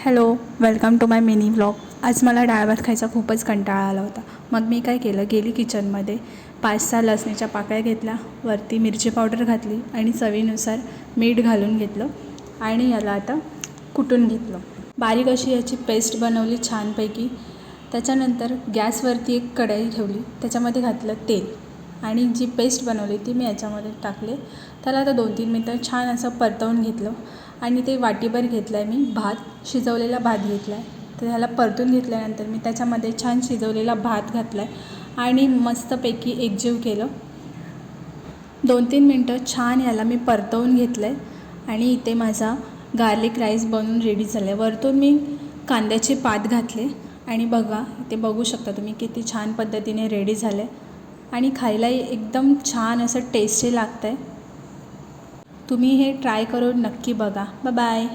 Hello, welcome to my mini vlog. आज मला डाळ भात खायचा खूपच कंटाळा आला होता. मग मी काय केलं, गेली किचनमध्ये 5-6 लसणीच्या पाकळ्या घेतल्या, वरती मिरची पावडर घातली आणि चवीनुसार मीठ घालून घेतलं आणि याला आता कुटून घेतलं. बारीक अशी याची पेस्ट बनवली छानपैकी. त्याच्यानंतर गॅसवरती एक कढई ठेवली, त्याच्यामध्ये घातलं तेल आणि जी पेस्ट बनवली ती मी याच्यामध्ये टाकले. त्याला आता 2-3 मिनटं छान असं परतवून घेतलं आणि ते वाटीभर घेतलं आहे मी भात, शिजवलेला भात घेतला आहे. तर ह्याला परतून घेतल्यानंतर मी त्याच्यामध्ये छान शिजवलेला भात घातला आहे आणि मस्तपैकी एकजीव केलं. 2-3 मिनटं छान याला मी परतवून घेतलं आहे आणि इथे माझा गार्लिक राईस बनवून रेडी झाला आहे. वरतून मी कांद्याचे पात घातले आणि बघा, इथे बघू शकता तुम्ही किती छान पद्धतीने रेडी झालं आहे आणि खायलाही एकदम छान असं टेस्टी लागतं आहे. तुम्ही हे ट्राय करून नक्की बघा. Bye bye.